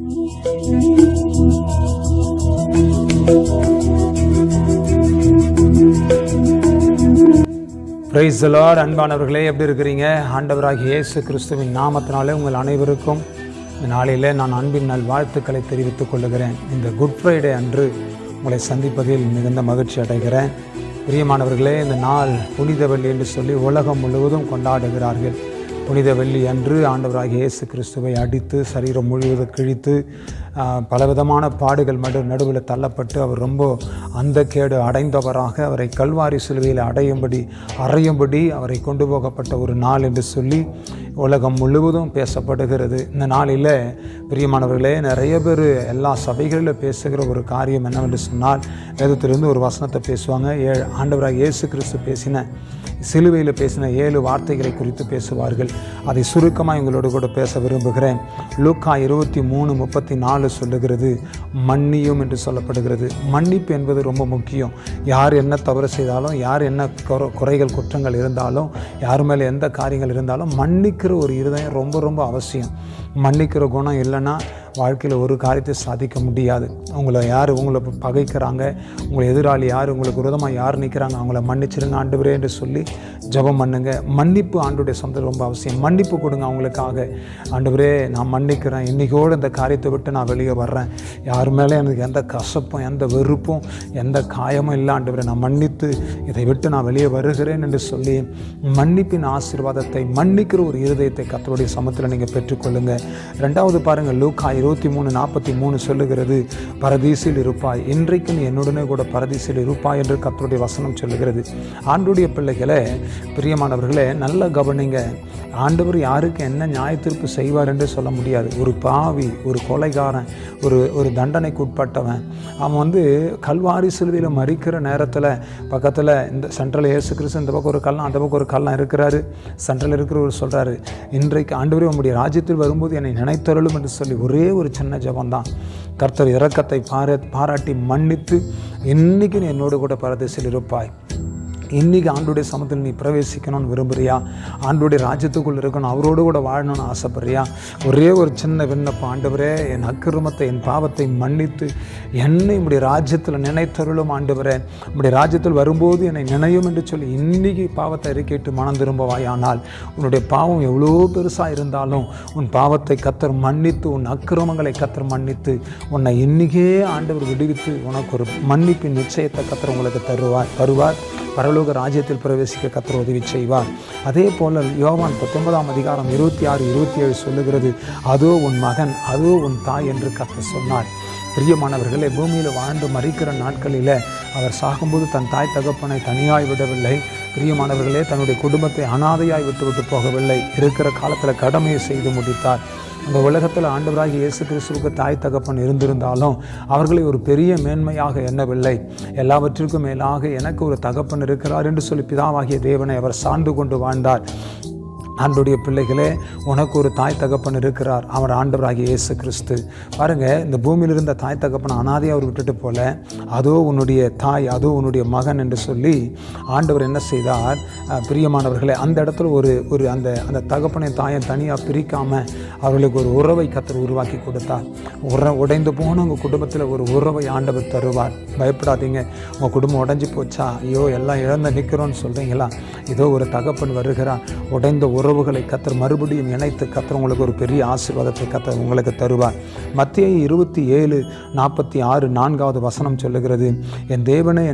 Praise the Lord. அன்பானவர்களே, எப்படி இருக்கிறீங்க? ஆண்டவராகிய இயேசு கிறிஸ்துவின் நாமத்தினாலே உங்கள் அனைவருக்கும் இந்த நாளிலே நான் அன்பின் நல் வாழ்த்துக்களை தெரிவித்துக் கொள்ளுகிறேன். இந்த குட் ஃப்ரைடே அன்று உங்களை சந்திப்பதில் மிகுந்த மகிழ்ச்சி அடைகிறேன். பிரியமானவர்களே, இந்த நாள் புனித வெள்ளி என்று சொல்லி உலகம் முழுவதும் கொண்டாடுகிறார்கள். புனித வெள்ளி அன்று ஆண்டவராகிய இயேசு கிறிஸ்துவை அடித்து சரீரம் முழுவதும் கிழித்து பலவிதமான பாடுகள் நடுவில் தள்ளப்பட்டு அவர் ரொம்ப அந்த கேடு அடைந்தவராக அவரை கல்வாரி சிலுவையில் அறையும்படி அவரை கொண்டு போகப்பட்ட ஒரு நாள் என்று சொல்லி உலகம் முழுவதும் பேசப்படுகிறது. இந்த நாளில் பிரியமானவர்களே, நிறைய பேர் எல்லா சபைகளில் பேசுகிற ஒரு காரியம் என்னவென்று சொன்னால், வேதத்திலிருந்து ஒரு வசனத்தை பேசுவாங்க. ஆண்டவராகிய இயேசு கிறிஸ்து சிலுவையில் பேசின 7 வார்த்தைகளை குறித்து பேசுவார்கள். அதை சுருக்கமாக உங்களோடு கூட பேச விரும்புகிறேன். லூக்கா 23:34 சொல்லுகிறது, மன்னியும் என்று சொல்லப்படுகிறது. மன்னிப்பு என்பது ரொம்ப முக்கியம். யார் என்ன தவறு செய்தாலும், யார் என்ன குறைகள் குற்றங்கள் இருந்தாலும், யார் மேலே எந்த காரியங்கள் இருந்தாலும் மன்னிக்கிற ஒரு இருதயம் ரொம்ப ரொம்ப அவசியம். மன்னிக்கிற குணம் இல்லைன்னா வாழ்க்கையில் ஒரு காரியத்தை சாதிக்க முடியாது. உங்களை பகைக்கிறாங்க, உங்களை எதிராளி யார், உங்களுக்கு விரோதமாக யார் நிற்கிறாங்க, அவங்கள மன்னிச்சிருங்க ஆண்டவரே என்று சொல்லி ஜெபம் பண்ணுங்க. மன்னிப்பு ஆண்டவருடைய சொந்தம் ரொம்ப அவசியம். மன்னிப்பு கொடுங்க அவங்களுக்காக. ஆண்டவரே, நான் மன்னிக்கிறேன், இன்றைக்கோடு இந்த காரியத்தை விட்டு நான் வெளியே வர்றேன், யார் மேலே எனக்கு எந்த கசப்பும் எந்த வெறுப்பும் எந்த காயமும் இல்லை ஆண்டவரே, நான் மன்னித்து இதை விட்டு நான் வெளியே வருகிறேன் என்று சொல்லி மன்னிப்பின் ஆசீர்வாதத்தை, மன்னிக்கிற ஒரு இருதயத்தை கர்த்தருடைய சமத்தில் நீங்கள் பெற்றுக்கொள்ளுங்க. ரெண்டாவது பாருங்கள், லூக்கா 23:43 சொல்லுகிறது, பரதீசில் இருப்பாய், இன்றைக்கு நீ என்னுடனே கூட பரதீசில் இருப்பாய் என்று கர்த்தருடைய வசனம் சொல்லுகிறது. ஆண்டவருடைய பிள்ளைகளே, பிரியமானவர்களே, நல்ல கவனிங்க. ஆண்டவர் யாருக்கு என்ன நியாய தீர்ப்பு செய்வார் என்று சொல்ல முடியாது. ஒரு பாவி, ஒரு கொலைகாரன், ஒரு தண்டனைக்கு உட்பட்டவன், அவன் கல்வாரி சிலுவையில் மறிக்கிற நேரத்தில் பக்கத்தில் இந்த சென்ட்ரல் இயேசு கிறிஸ்து இந்த பக்கம் ஒரு கள்ளம் அந்த பக்கம் ஒரு கள்ளம் இருக்கிறாரு. சென்ட்ரல் இருக்கிறவர் சொல்கிறாரு, இன்றைக்கு ஆண்டவரே உம்முடைய ராஜ்யத்தில் வரும்போது என்னை நினைத்தருளும் என்று சொல்லி ஒரே ஒரு சின்ன ஜெபம்தான். கர்த்தர் இரக்கத்தை பாராட்டி மன்னித்து, இன்னைக்கு நீ என்னோடு கூட பரதேசில் இருப்பாய், இன்றைக்கி ஆண்டோடைய சமத்தில் நீ பிரவேசிக்கணும்னு விரும்புகிறியா, ஆண்டோடைய ராஜ்யத்துக்குள் இருக்கணும், அவரோடு கூட வாழணும்னு ஆசைப்படுறியா, ஒரே ஒரு சின்ன விண்ணப்பம், ஆண்டவரே என் அக்கிரமத்தை என் பாவத்தை மன்னித்து என்னை உம்முடைய ராஜ்யத்தில் நினைத்தருளும் ஆண்டவரே, உம்முடைய ராஜ்யத்தில் வரும்போது என்னை நினையும் என்று சொல்லி இன்றைக்கி பாவத்தை அறிக்கையிட்டு மனம் திரும்பவாயானால், உன்னுடைய பாவம் எவ்வளோ பெருசாக இருந்தாலும் உன் பாவத்தை கர்த்தர் மன்னித்து, உன் அக்கிரமங்களை கர்த்தர் மன்னித்து, உன்னை இன்றைக்கே ஆண்டவர் விடுவித்து உனக்கு ஒரு மன்னிப்பின் நிச்சயத்தை கர்த்தர் உங்களுக்கு தருவார். பரலோக ராஜ்யத்தில் பிரவேசிக்க கர்த்தர் உதவி செய்வார். அதே போல் யோவான் 19:26-27 சொல்லுகிறது, அதோ உன் மகன், அதோ உன் தாய் என்று கர்த்தர் சொன்னார். பிரியமானவர்களே, பூமியில் வாழ்ந்து மறிக்கிற நாட்களில் அவர் சாகும்போது தன் தாய் தகப்பனை தனியாய் விடவில்லை. பிரியமானவர்களே, தன்னுடைய குடும்பத்தை அனாதையாய் விட்டு போகவில்லை. இருக்கிற காலத்தில் கடமையை செய்து முடித்தார். இந்த உலகத்தில் ஆண்டவராகிய இயேசு கிறிஸ்துவுக்கு தாய் தகப்பன் இருந்திருந்தாலும் அவர்களை ஒரு பெரிய மேன்மையாக எண்ணவில்லை. எல்லாவற்றிற்கும் மேலாக எனக்கு ஒரு தகப்பன் இருக்கிறார் என்று சொல்லி பிதாவாகிய தேவனை அவர் சார்ந்து கொண்டு வாழ்ந்தார். ஆண்டவருடைய பிள்ளைகளே, உனக்கு ஒரு தாய் தகப்பன் இருக்கிறார், அவர் ஆண்டவராகிய இயேசு கிறிஸ்து. பாருங்கள், இந்த பூமியில் இருந்த தாய் தகப்பன் அனாதையாக அவர் விட்டுட்டு போல, அதோ உன்னுடைய தாய், அதோ உன்னுடைய மகன் என்று சொல்லி ஆண்டவர் என்ன செய்தார்? பிரியமானவர்களே, அந்த இடத்துல ஒரு அந்த தகப்பனை தாயை தனியாக பிரிக்காமல் அவர்களுக்கு ஒரு உறவை கர்த்தர் உருவாக்கி கொடுத்தார். உடைந்து போன உங்கள் குடும்பத்தில் ஒரு உறவை ஆண்டவர் தருவார். பயப்படாதீங்க. உங்கள் குடும்பம் உடைஞ்சி போச்சா, ஐயோ எல்லாம் இழந்து நிற்கிறோன்னு சொல்கிறீங்களா? இதோ ஒரு தகப்பன் வருகிறார். உடைந்த உறவுகளை கர்த்தர் மறுபடியும் இணைத்து கர்த்தர் உங்களுக்கு ஒரு பெரிய ஆசீர்வாதத்தை கர்த்தர் உங்களுக்கு தருவார். மத்தேயு 27:46 4வது வசனம் சொல்லுகிறது, என் தேவனே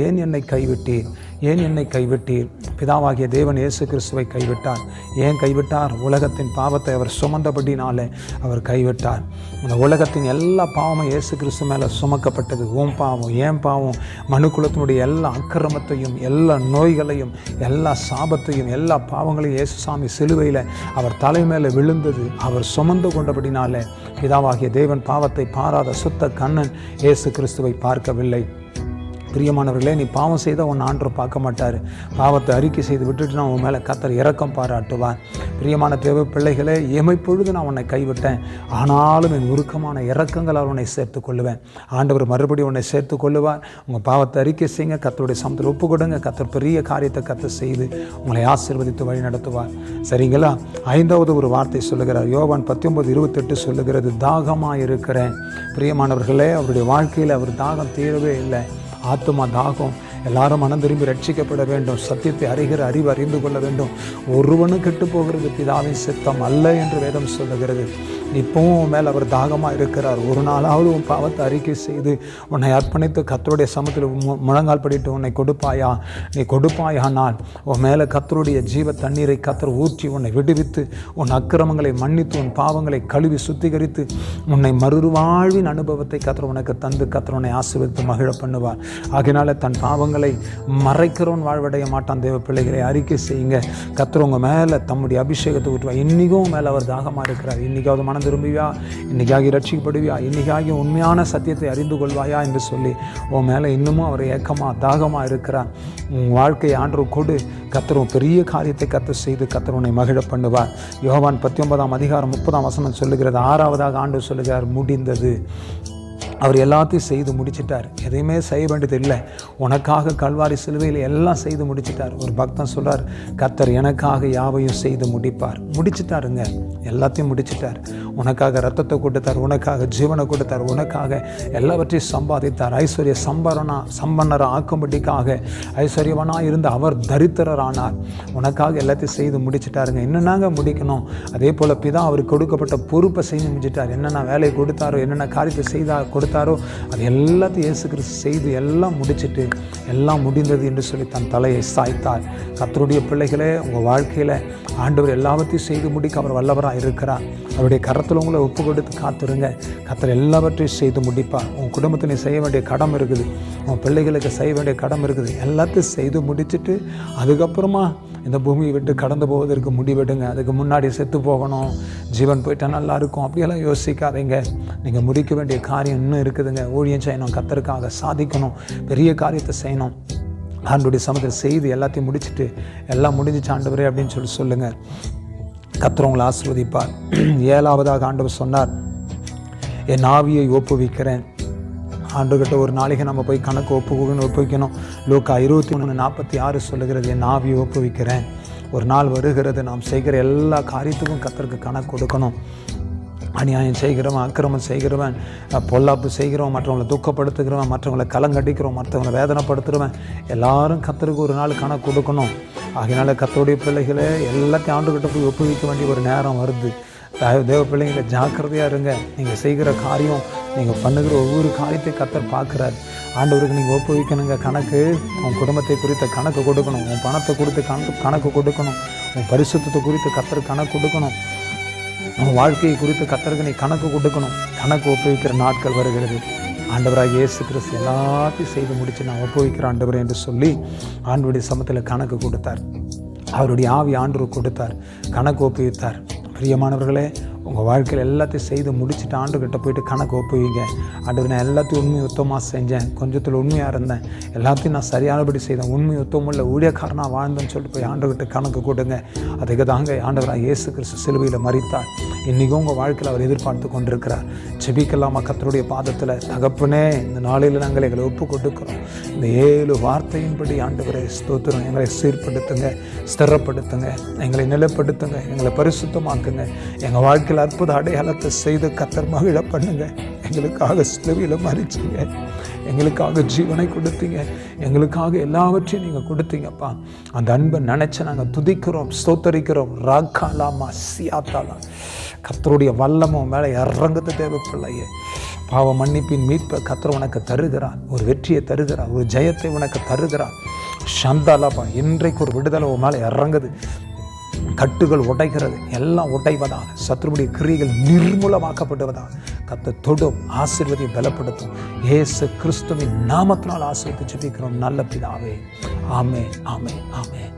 ஏன் என்னை கைவிட்டீர், ஏன் என்னை கைவிட்டீர்? பிதாவாகிய தேவன் இயேசு கிறிஸ்துவை கைவிட்டார். ஏன் கைவிட்டார்? உலகத்தின் பாவத்தை அவர் சுமந்தபடினாலே அவர் கைவிட்டார். அந்த உலகத்தின் எல்லா பாவமும் இயேசு கிறிஸ்து மேலே சுமக்கப்பட்டது. ஓம் பாவம், ஏன் பாவம், மனுக்குலத்தினுடைய எல்லா அக்கிரமத்தையும், எல்லா நோய்களையும், எல்லா சாபத்தையும், எல்லா பாவங்களையும் இயேசு சாமி சிலுவையில் அவர் தலை மேலே விழுந்தது. அவர் சுமந்து கொண்டபடினாலே பிதாவாகிய தேவன் பாவத்தை பாராத சுத்த கண்ணன் இயேசு கிறிஸ்துவை பார்க்கவில்லை. பிரியமானவர்களே, நீ பாவம் செய்தால் உன் ஆண்டவர் பார்க்க மாட்டார். பாவத்தை அறிக்கை செய்து விட்டுட்டு நான் உன் மேலே கர்த்தர் இரக்கம் பாராட்டுவார். பிரியமான தேவ பிள்ளைகளே, எமைப்பொழுது நான் உன்னை கைவிட்டேன், ஆனாலும் என் உருக்கமான இரக்கங்களால் உன்னை சேர்த்து கொள்ளுவேன். ஆண்டவர் மறுபடியும் உன்னை சேர்த்து கொள்ளுவார். உங்கள் பாவத்தை அறிக்கை செய்யுங்க, கர்த்தருடைய சமத்தில் ஒப்பு கொடுங்க. கர்த்தர் பெரிய காரியத்தை கர்த்தர் செய்து உங்களை ஆசீர்வதித்து வழி நடத்துவார். சரிங்களா? 5வது ஒரு வார்த்தை சொல்லுகிறார். யோவான் 19:28 சொல்லுகிறது, தாகமாக இருக்கிறேன். பிரியமானவர்களே, அவருடைய வாழ்க்கையில் அவர் தாகம் தீரவே இல்லை. ஆத்துமா தாகம். எல்லாரும் மனம் திரும்பி ரட்சிக்கப்பட வேண்டும். சத்தியத்தை அறிவு அறிந்து கொள்ள வேண்டும். ஒருவனும் கெட்டு போகிறது பிதாவின் சித்தம் அல்ல என்று வேதம் சொல்லுகிறது. இப்பவும் மேல் அவர் தாகமாக இருக்கிறார். ஒரு நாளாவது உன் பாவத்தை அறிக்கை செய்து உன்னை அர்ப்பணித்து கர்த்தருடைய சமத்தில் முழங்கால் படிட்டு உன்னை கொடுப்பாயா? நீ கொடுப்பாயானால் உன் மேலே கர்த்தருடைய ஜீவ தண்ணீரை கர்த்தர் ஊற்றி உன்னை விடுவித்து உன் அக்கிரமங்களை மன்னித்து உன் பாவங்களை கழுவி சுத்திகரித்து உன்னை மறுவாழ்வின் அனுபவத்தை கர்த்தர் உனக்கு தந்து கர்த்தர் உன்னை ஆசீர்வதித்து மகிழ பண்ணுவார். ஆகையினால தன் பாவங்களை மறைக்கிறவன் வாழ்வடைய மாட்டான். தேவ பிள்ளைகளை அறிக்கை செய்யுங்க. கர்த்தர் உங்கள் மேலே தம்முடைய அபிஷேகத்தை ஊற்றுவார். இன்றைக்கும் மேலே அவர் தாகமாக இருக்கிறார். இன்றைக்காவது மனம் திரும்புவியா? இன்னைக்காகி ரட்சிக்கப்படுவியா? இன்னைக்காகி உண்மையான சத்தியத்தை அறிந்து கொள்வாயா என்று சொல்லி உன் மேலே இன்னமும் அவர் ஏக்கமாக தாகமாக இருக்கிறார். உன் வாழ்க்கையை ஆண்டவர் கொடு. கர்த்தர் பெரிய காரியத்தை கர்த்தர் செய்து கர்த்தர் உன்னை மகிழ பண்ணுவார். யோவான் 19:30 சொல்லுகிறது. 6வதாக ஆண்டவர் சொல்லுகிறார், முடிந்தது. அவர் எல்லாத்தையும் செய்து முடிச்சிட்டார். எதையுமே செய்ய வேண்டியது இல்லை. உனக்காக கல்வாரி சிலுவையில் எல்லாம் செய்து முடிச்சிட்டார். ஒரு பக்தன் சொல்கிறார், கர்த்தர் எனக்காக யாவையும் செய்து முடிப்பார். முடிச்சிட்டாருங்க, எல்லாத்தையும் முடிச்சிட்டார். உனக்காக ரத்தத்தை கொடுத்தார், உனக்காக ஜீவனை கொடுத்தார், உனக்காக எல்லாவற்றையும் சம்பாதித்தார். ஐஸ்வர்ய சம்பன்னரை ஆக்கும்படிக்காக ஐஸ்வர்யவனாக இருந்து அவர் தரித்திரரானார். உனக்காக எல்லாத்தையும் செய்து முடிச்சிட்டாருங்க. என்னென்னாங்க முடிக்கணும்? அதே போல் பிதா அவருக்கு கொடுக்கப்பட்ட பொறுப்பை செய்து முடிச்சிட்டார். என்னென்ன வேலையை கொடுத்தாரோ, என்னென்ன காரியத்தை கொடுத்தாரோ அது எல்லாத்தையும் இயேசு கிறிஸ்து செய்து எல்லாம் முடிச்சுட்டு எல்லாம் முடிந்தது என்று சொல்லி தன் தலையை சாய்த்தார். கர்த்தருடைய பிள்ளைகளே, உங்கள் வாழ்க்கையில் ஆண்டவர் எல்லாவற்றையும் செய்து முடிக்க அவர் வல்லவராக இருக்கிறார். அவருடைய கரத்தில் உங்களை ஒப்பு கொடுத்து காத்துருங்க. கர்த்தர் எல்லாவற்றையும் செய்து முடிப்பார். உங்கள் குடும்பத்தில் நீ செய்ய வேண்டிய கடமை இருக்குது, உங்கள் பிள்ளைகளுக்கு செய்ய வேண்டிய கடமை இருக்குது. எல்லாத்தையும் செய்து முடிச்சுட்டு அதுக்கப்புறமா இந்த பூமியை விட்டு கடந்து போவதற்கு முடிவெடுங்க. அதுக்கு முன்னாடி செத்து போகணும், ஜீவன் போயிட்டால் நல்லா இருக்கும், அப்படியெல்லாம் யோசிக்காதீங்க. நீங்கள் முடிக்க வேண்டிய காரியம் இன்னும் இருக்குதுங்க. ஊழியம் செய்யணும், கர்த்தருக்காக சாதிக்கணும், பெரிய காரியத்தை செய்யணும். ஆண்டவருடைய சமூகத்தில் செய்து எல்லாத்தையும் முடிச்சுட்டு எல்லாம் முடிஞ்சிச்சு ஆண்டவரே அப்படின்னு சொல்லுங்கள். கர்த்தர் உங்களை ஆசீர்வதிப்பார். 7வதாக ஆண்டவர் சொன்னார், என் ஆவியை ஒப்புவிக்கிறேன். ஆண்டுகிட்ட ஒரு நாளைக்கு நம்ம போய் கணக்கு ஒப்புவிக்கணும். லூக்கா 23:46 சொல்லுகிறது, என் ஆவியை ஒப்புவிக்கிறேன். ஒரு நாள் வருகிறது, நாம் செய்கிற எல்லா காரியத்துக்கும் கர்த்தருக்கு கணக்கு கொடுக்கணும். அநியாயம் செய்கிறவன், அக்கிரமம் செய்கிறவன், பொல்லாப்பு செய்கிறவன், மற்றவங்களை துக்கப்படுத்துகிறவன், மற்றவங்களை கலங்கடிக்கிறவன், மற்றவங்களை வேதனைப்படுத்துகிறவன், எல்லாரும் கர்த்தருக்கு ஒரு நாள் கணக்கு கொடுக்கணும். ஆகையினால கர்த்தருடைய பிள்ளைகளை எல்லாத்தையும் ஆண்டுகிட்ட போய் ஒப்புவிக்க வேண்டிய ஒரு நேரம் வருது. தேவ பிள்ளைங்களை ஜாக்கிரதையாக இருங்க. நீங்கள் செய்கிற காரியம், நீங்கள் பண்ணுகிற ஒவ்வொரு காரியத்தை கர்த்தர் பார்க்குறார். ஆண்டவருக்கு நீங்கள் ஒப்புவிக்கணுங்க. கணக்கு உன் குடும்பத்தை குறித்த கணக்கு கொடுக்கணும், உன் பணத்தை குறித்து கணக்கு கொடுக்கணும், உன் பரிசுத்தத்தை குறித்து கர்த்தர் கணக்கு கொடுக்கணும், உன் வாழ்க்கையை குறித்து கர்த்தருக்கு நீ கணக்கு கொடுக்கணும். கணக்கு ஒப்புவிக்கிற நாட்கள் வருகிறது. ஆண்டவராக இயேசு கிறிஸ்து எல்லாத்தையும் செய்து முடித்து நான் ஒப்புவிக்கிற ஆண்டவர் என்று சொல்லி ஆண்டவருடைய சமத்தில் கணக்கு கொடுத்தார். அவருடைய ஆவி ஆண்டவர் கொடுத்தார், கணக்கு ஒப்புவித்தார். பிரியமானவர்களே, உங்கள் வாழ்க்கையில் எல்லாத்தையும் செய்து முடிச்சுட்டு ஆண்டுகிட்ட போயிட்டு கணக்கு ஒப்புவீங்க. ஆண்டவர், நான் எல்லாத்தையும் உண்மை உத்தமாக செஞ்சேன், கொஞ்சத்தில் உண்மையாக இருந்தேன், எல்லாத்தையும் நான் சரியானபடி செய்தேன், உண்மை உத்தமுள்ள ஊழியக்காரனாக வாழ்ந்தேன்னு சொல்லிட்டு போய் ஆண்டுகிட்ட கணக்கு கொடுங்க. அதுக்கு தாங்க ஆண்டவராக இயேசு கிறிஸ்து சிலுவையில் மரித்தார். இன்றைக்கும் உங்கள் வாழ்க்கையில் அவர் எதிர்பார்த்து கொண்டிருக்கிறார். ஜெபிக்கலாமா கர்த்தருடைய பாதத்தில்? தகப்பனே, இந்த நாளில் நாங்கள் எங்களை ஒப்பு கொடுக்கிறோம். இந்த 7 வார்த்தையின்படி ஆண்டவரை ஸ்தோத்திரம். எங்களை சீர்படுத்துங்க, ஸ்திரப்படுத்துங்க, எங்களை நிலைப்படுத்துங்க, எங்களை பரிசுத்தமாக்குங்க. எங்கள் வாழ்க்கையில் அற்புத அடையாளத்தை செய்து கர்த்தர் மகிழ பண்ணுங்க. எங்களுக்காக சிலுவையில் மரிச்சீங்க, எங்களுக்காக ஜீவனை கொடுத்தீங்க, எங்களுக்காக எல்லாவற்றையும் நீங்கள் கொடுத்தீங்கப்பா. அந்த அன்பை நினச்சி நாங்கள் துதிக்கிறோம், ஸ்தோத்தரிக்கிறோம். ராக்காலாமா சியாத்தாலா, கர்த்தருடைய வல்லமும் மேலே இறங்குது தேவ பிள்ளையே. பாவ மன்னிப்பின் மீட்பை கர்த்தர் உனக்கு தருகிறார், ஒரு வெற்றியை தருகிறார், ஒரு ஜெயத்தை உனக்கு தருகிறார். சந்தாலாப்பா, இன்றைக்கு ஒரு விடுதலை உன் மேலே இறங்குது. கட்டுகள் உடைகிறது, எல்லாம் உடைவதாக, சத்துருடைய கிரியைகள் நிர்மூலமாக்கப்படுவதாக கர்த்தர் தொடும், ஆசீர்வதியை பலப்படுத்தும். இயேசு கிறிஸ்துவின் நாமத்தினால் ஆசீர்வதித்து ஜெபிக்கிறோம் நல்ல பிதாவே. ஆமென், ஆமென், ஆமென்.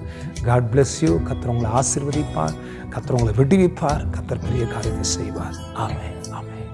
God bless you. கர்த்தர் உங்களை ஆசீர்வதிப்பார், கர்த்தர் உங்களை விடுவிப்பார், கர்த்தர் பெரிய காரியத்தை செய்வார். ஆமென், ஆமென்.